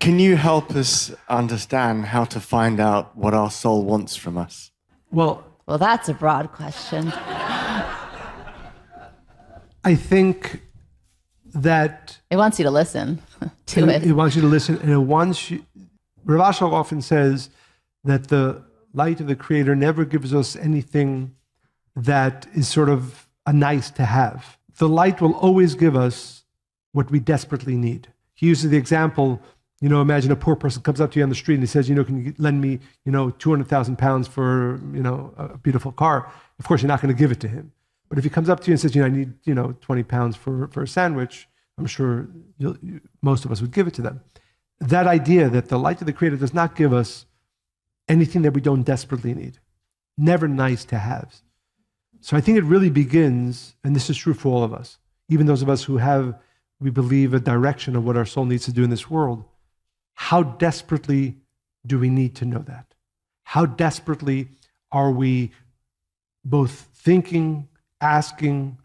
Can you help us understand how to find out what our soul wants from us? Well, that's a broad question. I think that it wants you to listen to it. It wants you to listen, and it wants you. Rav Ashlag often says that the light of the Creator never gives us anything that is sort of a nice to have. The light will always give us what we desperately need. He uses the example, imagine a poor person comes up to you on the street and he says, can you lend me, 200,000 pounds for, a beautiful car? Of course, you're not going to give it to him. But if he comes up to you and says, I need, 20 pounds for a sandwich, I'm sure most of us would give it to them. That idea that the light of the Creator does not give us anything that we don't desperately need. Never nice to have. So I think it really begins, and this is true for all of us, even those of us who have, we believe, a direction of what our soul needs to do in this world. How desperately do we need to know that? How desperately are we both thinking, asking,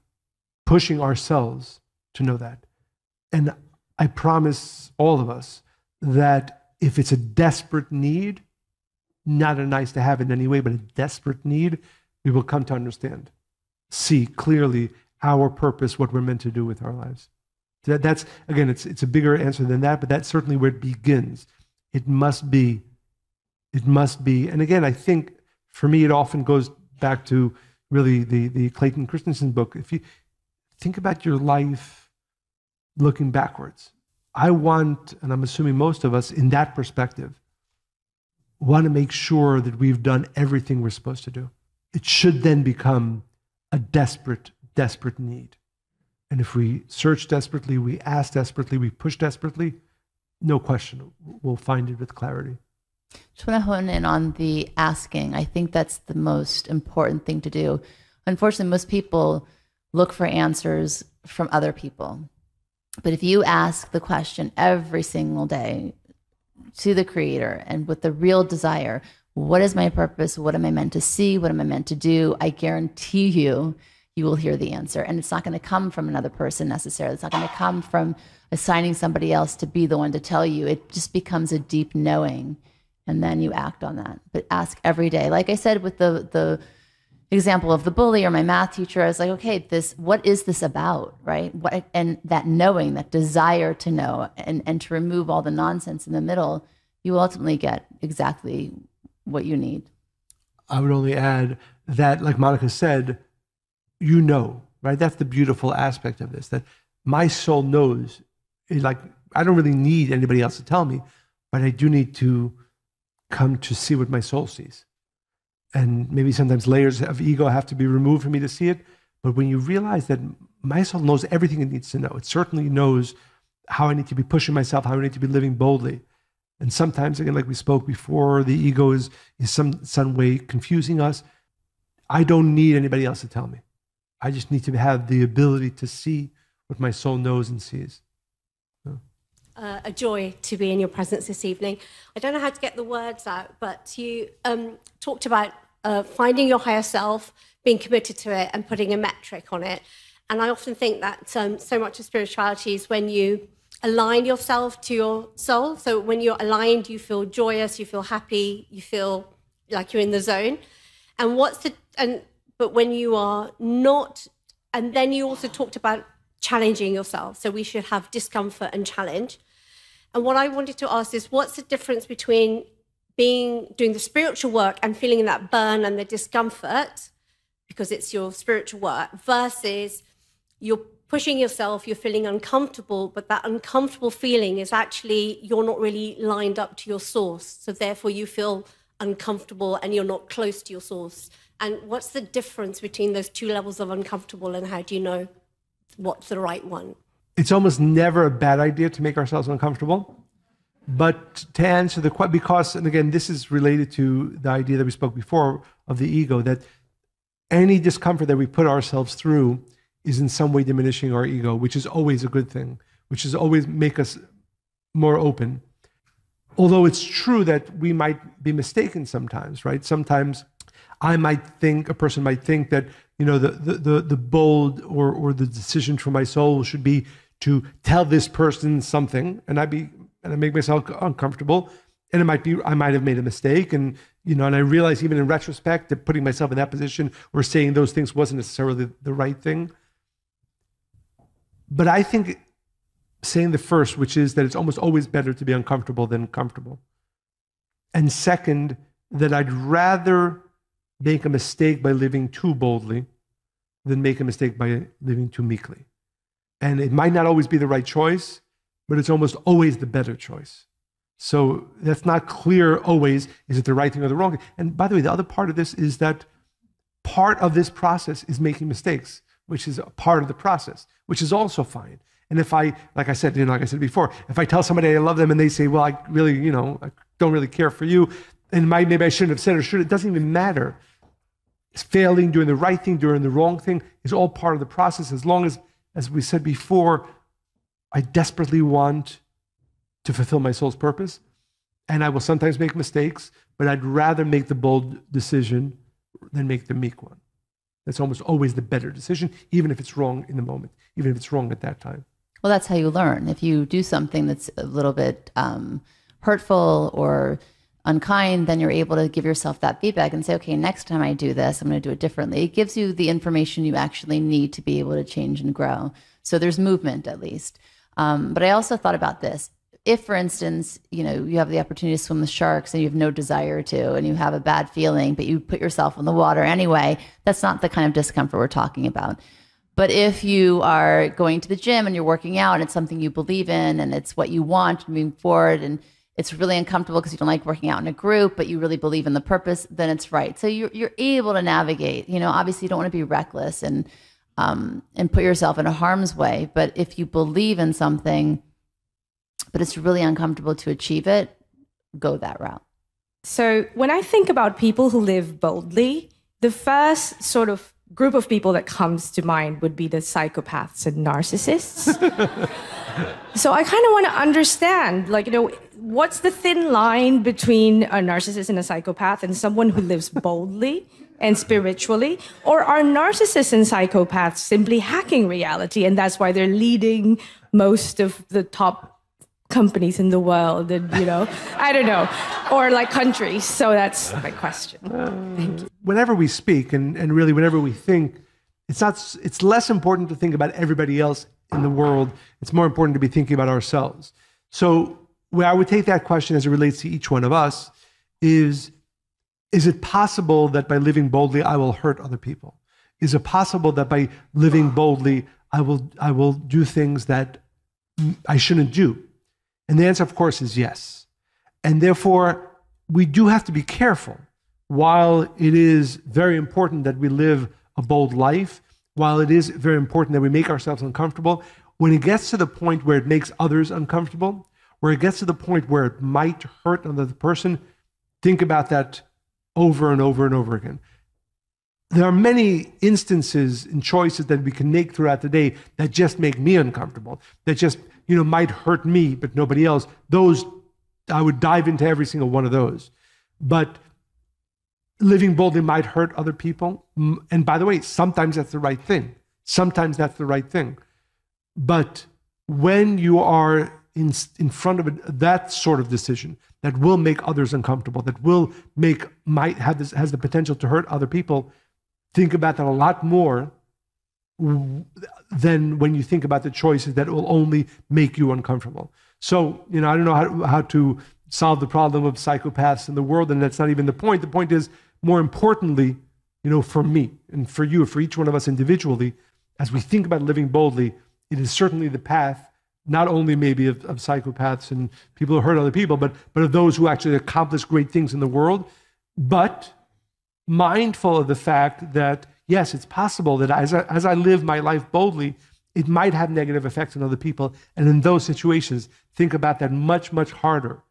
pushing ourselves to know that? And I promise all of us that if it's a desperate need, not a nice to have in any way, but a desperate need, we will come to understand, see clearly our purpose, what we're meant to do with our lives. That's, again, it's a bigger answer than that, but that's certainly where it begins. It must be, and again, I think for me, it often goes back to really the Clayton Christensen book. If you think about your life looking backwards, I want, and I'm assuming most of us in that perspective, want to make sure that we've done everything we're supposed to do. It should then become a desperate, desperate need. And if we search desperately, we ask desperately, we push desperately, no question, we'll find it with clarity. Just want to hone in on the asking. I think that's the most important thing to do. Unfortunately, most people look for answers from other people. But if you ask the question every single day to the Creator and with the real desire, what is my purpose? What am I meant to see? What am I meant to do? I guarantee you will hear the answer. And it's not going to come from another person necessarily. It's not going to come from assigning somebody else to be the one to tell you. It just becomes a deep knowing, and then you act on that. But ask every day. Like I said with the example of the bully or my math teacher, I was like, okay, what is this about, right? And that knowing, that desire to know and to remove all the nonsense in the middle, you ultimately get exactly what you need. I would only add that, like Monica said, right? That's the beautiful aspect of this, that my soul knows. Like, I don't really need anybody else to tell me, but I do need to come to see what my soul sees. And maybe sometimes layers of ego have to be removed for me to see it. But when you realize that my soul knows everything it needs to know, it certainly knows how I need to be pushing myself, how I need to be living boldly. And sometimes, again, like we spoke before, the ego is some way confusing us. I don't need anybody else to tell me. I just need to have the ability to see what my soul knows and sees. A joy to be in your presence this evening. I don't know how to get the words out, but you talked about finding your higher self, being committed to it, and putting a metric on it. And I often think that so much of spirituality is when you align yourself to your soul. So when you're aligned, you feel joyous, you feel happy, you feel like you're in the zone. But when you are not, and then you also talked about challenging yourself. So we should have discomfort and challenge. And what I wanted to ask is, what's the difference between doing the spiritual work and feeling that burn and the discomfort, because it's your spiritual work, versus you're pushing yourself, you're feeling uncomfortable, but that uncomfortable feeling is actually, you're not really lined up to your source. So therefore you feel uncomfortable and you're not close to your source. And what's the difference between those two levels of uncomfortable, and how do you know what's the right one? It's almost never a bad idea to make ourselves uncomfortable. But to answer the question, because, and again, this is related to the idea that we spoke before of the ego, that any discomfort that we put ourselves through is in some way diminishing our ego, which is always a good thing, which is always make us more open. Although it's true that we might be mistaken sometimes, right? Sometimes a person might think that, the bold or the decision for my soul should be to tell this person something, and and I make myself uncomfortable, and it might be, I might have made a mistake. And, and I realize even in retrospect that putting myself in that position or saying those things wasn't necessarily the right thing. But I think saying the first, which is that it's almost always better to be uncomfortable than comfortable. And second, that I'd rather make a mistake by living too boldly than make a mistake by living too meekly. And it might not always be the right choice, but it's almost always the better choice. So that's not clear always, is it the right thing or the wrong thing? And by the way, the other part of this is that part of this process is making mistakes, which is a part of the process, which is also fine. And if like I said before, if I tell somebody I love them and they say, well, I really, I don't really care for you, and maybe I shouldn't have said it doesn't even matter. It's failing, doing the right thing, doing the wrong thing is all part of the process, as long as we said before, I desperately want to fulfill my soul's purpose. And I will sometimes make mistakes, but I'd rather make the bold decision than make the meek one. That's almost always the better decision, even if it's wrong in the moment, even if it's wrong at that time. Well, that's how you learn. If you do something that's a little bit hurtful or unkind, then you're able to give yourself that feedback and say, okay, next time I do this, I'm going to do it differently. It gives you the information you actually need to be able to change and grow. So there's movement at least. But I also thought about this. If, for instance, you have the opportunity to swim with sharks and you have no desire to, and you have a bad feeling, but you put yourself in the water anyway, that's not the kind of discomfort we're talking about. But if you are going to the gym and you're working out and it's something you believe in and it's what you want moving forward, and it's really uncomfortable because you don't like working out in a group, but you really believe in the purpose, then it's right. So you're able to navigate. Obviously you don't want to be reckless and put yourself in a harm's way. But if you believe in something, but it's really uncomfortable to achieve it, go that route. So when I think about people who live boldly, the first sort of group of people that comes to mind would be the psychopaths and narcissists. So I kind of want to understand, what's the thin line between a narcissist and a psychopath and someone who lives boldly and spiritually? Or are narcissists and psychopaths simply hacking reality, and that's why they're leading most of the top companies in the world, and I don't know, or countries? So that's my question. Thank you. Whenever we speak and really whenever we think, it's less important to think about everybody else in the world. It's more important to be thinking about ourselves. So where I would take that question as it relates to each one of us is it possible that by living boldly I will hurt other people? Is it possible that by living boldly I will do things that I shouldn't do? And the answer, of course, is yes. And therefore, we do have to be careful. While it is very important that we live a bold life, while it is very important that we make ourselves uncomfortable, when it gets to the point where it makes others uncomfortable, where it gets to the point where it might hurt another person, think about that over and over and over again. There are many instances and choices that we can make throughout the day that just make me uncomfortable, that just might hurt me, but nobody else. Those, I would dive into every single one of those. But living boldly might hurt other people. And by the way, sometimes that's the right thing. Sometimes that's the right thing. But when you are in front of that sort of decision that will make others uncomfortable, that has the potential to hurt other people, think about that a lot more than when you think about the choices that will only make you uncomfortable. So, I don't know how to solve the problem of psychopaths in the world, and that's not even the point. The point is, more importantly, for me and for you, for each one of us individually, as we think about living boldly, it is certainly the path, not only maybe of psychopaths and people who hurt other people, but of those who actually accomplish great things in the world, but mindful of the fact that, yes, it's possible that as I live my life boldly, it might have negative effects on other people. And in those situations, think about that much, much harder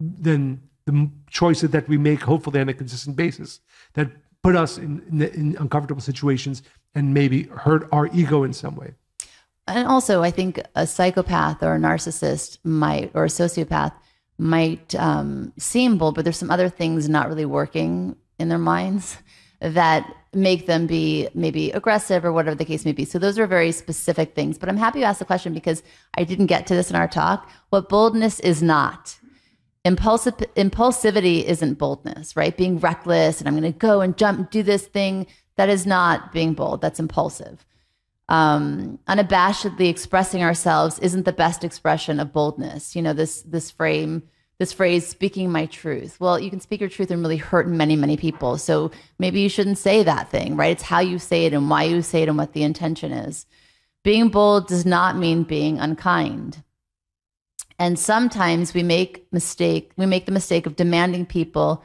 than the choices that we make, hopefully on a consistent basis, that put us in uncomfortable situations and maybe hurt our ego in some way. And also, I think a psychopath or a narcissist or a sociopath might seem bold, but there's some other things not really working in their minds. that make them be maybe aggressive or whatever the case may be. So those are very specific things. But I'm happy you asked the question because I didn't get to this in our talk. What boldness is not. Impulsivity isn't boldness, right? Being reckless and I'm going to go and jump, do this thing. That is not being bold. That's impulsive. Unabashedly expressing ourselves isn't the best expression of boldness. You know, this phrase, speaking my truth. Well, you can speak your truth and really hurt many, many people. So maybe you shouldn't say that thing, right? It's how you say it and why you say it and what the intention is. Being bold does not mean being unkind. And sometimes we make the mistake of demanding people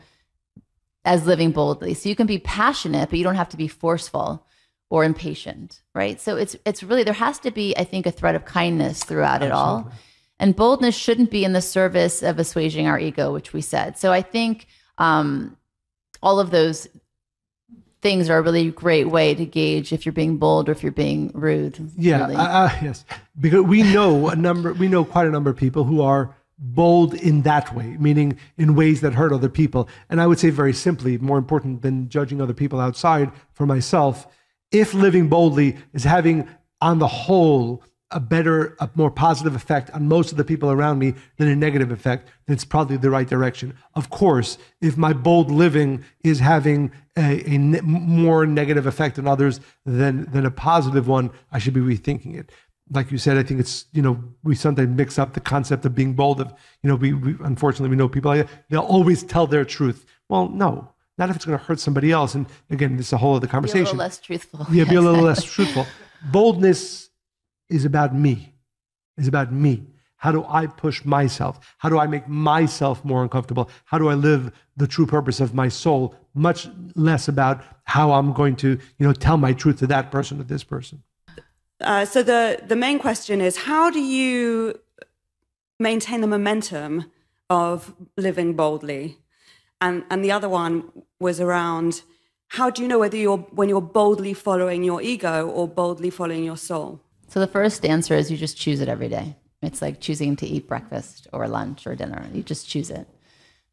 as living boldly. So you can be passionate, but you don't have to be forceful or impatient, right? So it's really, there has to be, I think, a thread of kindness throughout it all. And boldness shouldn't be in the service of assuaging our ego, which we said. So I think all of those things are a really great way to gauge if you're being bold or if you're being rude. Yeah, really. Yes, because we know quite a number of people who are bold in that way, meaning in ways that hurt other people. And I would say very simply, more important than judging other people outside, for myself, if living boldly is having, on the whole, a more positive effect on most of the people around me than a negative effect, then it's probably the right direction. Of course, if my bold living is having a more negative effect on others than a positive one, I should be rethinking it. Like you said, I think it's, we sometimes mix up the concept of being bold. We unfortunately, we know people like that. They'll always tell their truth. Well, no, not if it's going to hurt somebody else. And again, this is a whole other conversation. Be a little less truthful. Yeah, be a little less truthful. Boldness is about me. It's about me. How do I push myself? How do I make myself more uncomfortable? How do I live the true purpose of my soul? Much less about how I'm going to, tell my truth to that person or this person. So the main question is, how do you maintain the momentum of living boldly? And the other one was around, how do you know when you're boldly following your ego or boldly following your soul? So the first answer is you just choose it every day. It's like choosing to eat breakfast or lunch or dinner. You just choose it.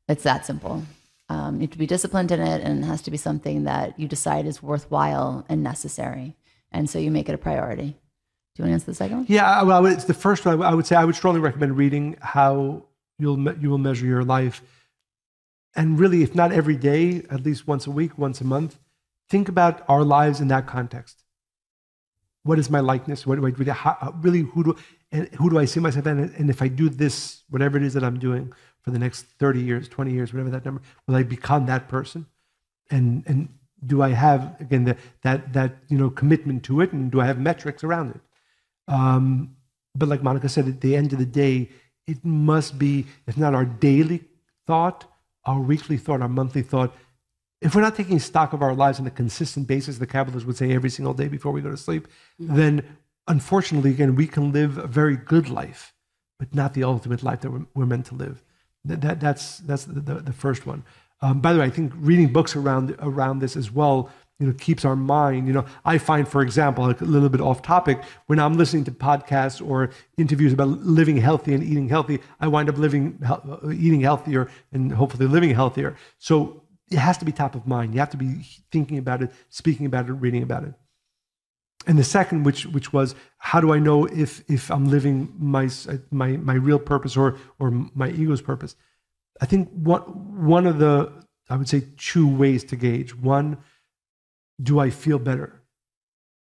It's that simple. You have to be disciplined in it, and it has to be something that you decide is worthwhile and necessary. And so you make it a priority. Do you want to answer the second one? Yeah, well, it's the first one. I would say I would strongly recommend reading How You Will Measure Your Life. And really, if not every day, at least once a week, once a month, think about our lives in that context. What is my likeness? What do I really, who do I see myself in? And if I do this, whatever it is that I'm doing for the next 30 years, 20 years, whatever that number, will I become that person? And do I have, again, that commitment to it? And do I have metrics around it? But like Monica said, at the end of the day, it must be, if not our daily thought, our weekly thought, our monthly thought. If we're not taking stock of our lives on a consistent basis, the Kabbalists would say every single day before we go to sleep, then unfortunately, again, we can live a very good life, but not the ultimate life that we're meant to live. That's the first one. By the way, I think reading books around this as well, keeps our mind. I find, for example, a little bit off topic, when I'm listening to podcasts or interviews about living healthy and eating healthy, I wind up eating healthier and hopefully living healthier. So it has to be top of mind. You have to be thinking about it, speaking about it, reading about it. And the second, which was, how do I know if I'm living my real purpose or my ego's purpose? I think one of the, I would say, two ways to gauge. One, do I feel better?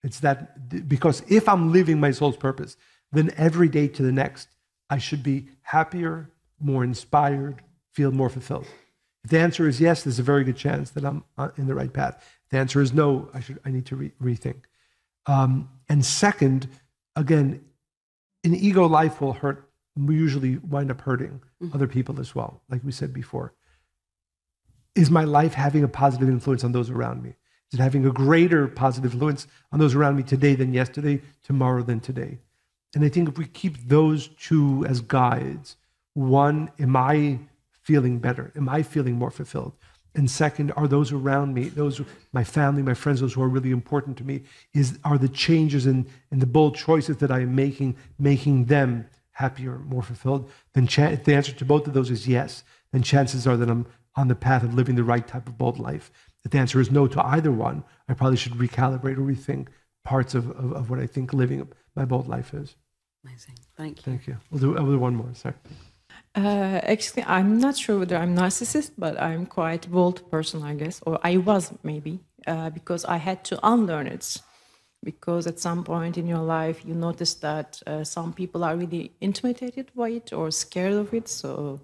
It's that, because if I'm living my soul's purpose, then every day to the next, I should be happier, more inspired, feel more fulfilled. If the answer is yes, there's a very good chance that I'm in the right path. If the answer is no, I need to rethink. And second, again, an ego life will hurt. We usually wind up hurting other people as well, like we said before. Is my life having a positive influence on those around me? Is it having a greater positive influence on those around me today than yesterday, tomorrow than today? And I think if we keep those two as guides, one, am I feeling better? Am I feeling more fulfilled? And second, are those around me, my family, my friends, those who are really important to me, are the changes and the bold choices that I am making them happier, more fulfilled? Then if the answer to both of those is yes, then chances are that I'm on the path of living the right type of bold life. if the answer is no to either one, I probably should recalibrate or rethink parts of what I think living my bold life is. Amazing. Thank you. Thank you. I'll do one more. Sorry. Actually, I'm not sure whether I'm narcissist, but I'm quite a bold person, I guess, or I was maybe, because I had to unlearn it. Because at some point in your life, you notice that some people are really intimidated by it or scared of it. So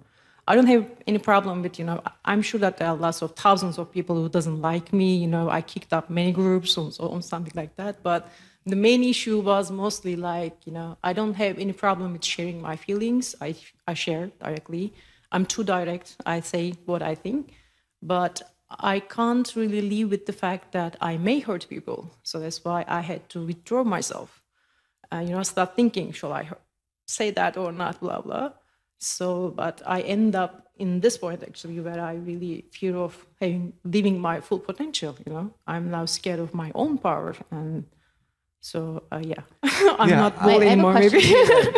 I don't have any problem with, I'm sure that there are lots of thousands of people who doesn't like me. I kicked up many groups or something like that. But the main issue was mostly like, I don't have any problem with sharing my feelings. I share directly. I'm too direct. I say what I think. But I can't really live with the fact that I may hurt people. So that's why I had to withdraw myself. Start thinking, shall I say that or not, blah, blah. So, but I end up in this point actually where I really fear of living my full potential, I'm now scared of my own power. And so, I'm not bold anymore, maybe.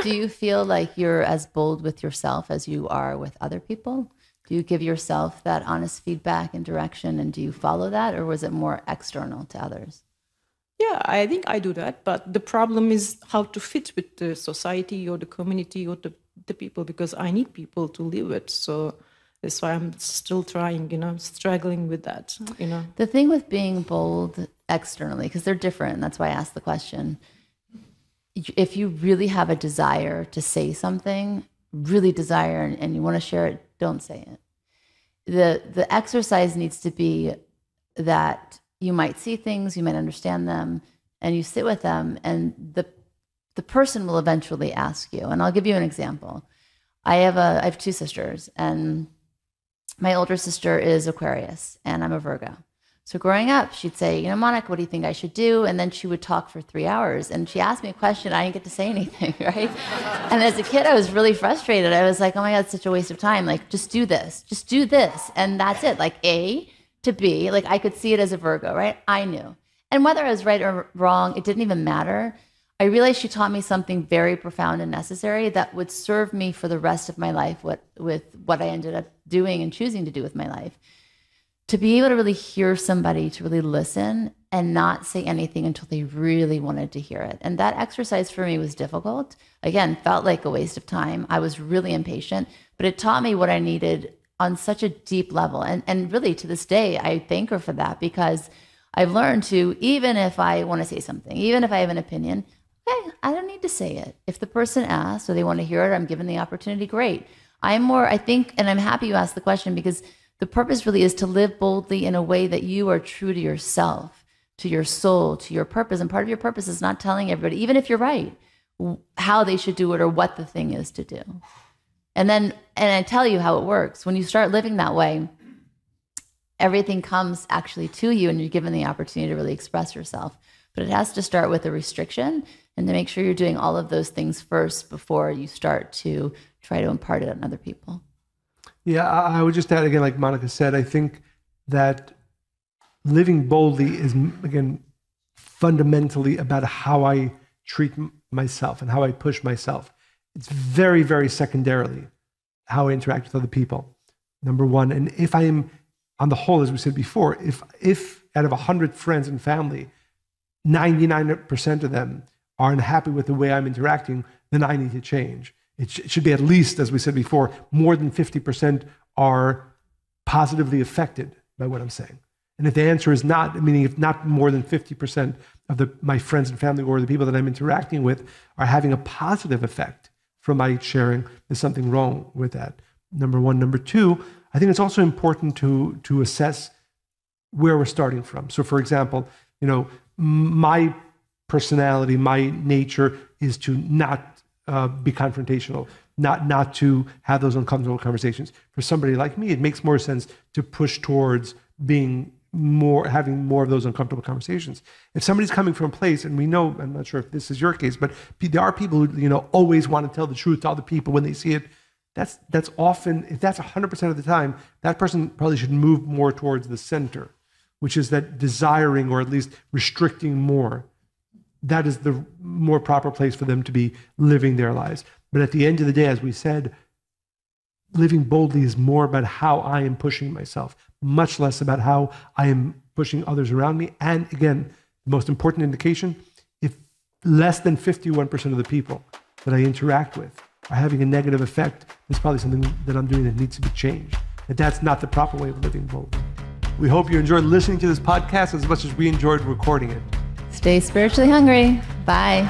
Do you feel like you're as bold with yourself as you are with other people? Do you give yourself that honest feedback and direction, and do you follow that, or was it more external to others? Yeah, I think I do that, but the problem is how to fit with the society or the community or the people, because I need people to live with. So that's why I'm still trying, struggling with that, The thing with being bold externally, because they're different, and that's why I asked the question. If you really have a desire to say something, really desire, and you want to share it, don't say it. The exercise needs to be that you might see things, you might understand them, and you sit with them, and the person will eventually ask you. And I'll give you an example. I have two sisters, and my older sister is Aquarius, and I'm a Virgo. So growing up, she'd say, Monica, what do you think I should do? And then she would talk for 3 hours. And she asked me a question. I didn't get to say anything, right? And as a kid, I was really frustrated. I was like, oh my God, it's such a waste of time. Like, just do this. Just do this. And that's it. Like A to B. Like, I could see it as a Virgo, right? I knew. And whether I was right or wrong, it didn't even matter. I realized she taught me something very profound and necessary that would serve me for the rest of my life with what I ended up doing and choosing to do with my life. To be able to really hear somebody, to really listen and not say anything until they really wanted to hear it. And that exercise for me was difficult. Again, felt like a waste of time. I was really impatient, but it taught me what I needed on such a deep level. And really to this day, I thank her for that, because I've learned to, even if I want to say something, even if I have an opinion, okay, I don't need to say it. If the person asks or they want to hear it, I'm given the opportunity, great. I think, and I'm happy you asked the question, because the purpose really is to live boldly in a way that you are true to yourself, to your soul, to your purpose. And part of your purpose is not telling everybody, even if you're right, how they should do it or what the thing is to do. And I tell you how it works. When you start living that way, everything comes actually to you, and you're given the opportunity to really express yourself. But it has to start with a restriction, and to make sure you're doing all of those things first before you start to try to impart it on other people. Yeah, I would just add again, like Monica said, I think that living boldly is, again, fundamentally about how I treat myself and how I push myself. It's very, very secondarily how I interact with other people, number one. And if I am, on the whole, as we said before, if out of 100 friends and family, 99% of them are unhappy with the way I'm interacting, then I need to change. It should be at least, as we said before, more than 50% are positively affected by what I'm saying. And if the answer is not, meaning if not more than 50% of my friends and family or the people that I'm interacting with are having a positive effect from my sharing, there's something wrong with that. Number one. Number two, I think it's also important to assess where we're starting from. So for example, my personality, my nature is to not be confrontational, not to have those uncomfortable conversations. For somebody like me, it makes more sense to push towards having more of those uncomfortable conversations. If somebody's coming from a place, and we know, I'm not sure if this is your case, but there are people who always want to tell the truth to other people when they see it. That's often, if that's 100% of the time, that person probably should move more towards the center, which is that desiring or at least restricting more. That is the more proper place for them to be living their lives. But at the end of the day, as we said, living boldly is more about how I am pushing myself, much less about how I am pushing others around me. And again, the most important indication, if less than 51% of the people that I interact with are having a negative effect, there's probably something that I'm doing that needs to be changed. And that's not the proper way of living boldly. We hope you enjoyed listening to this podcast as much as we enjoyed recording it. Stay spiritually hungry. Bye.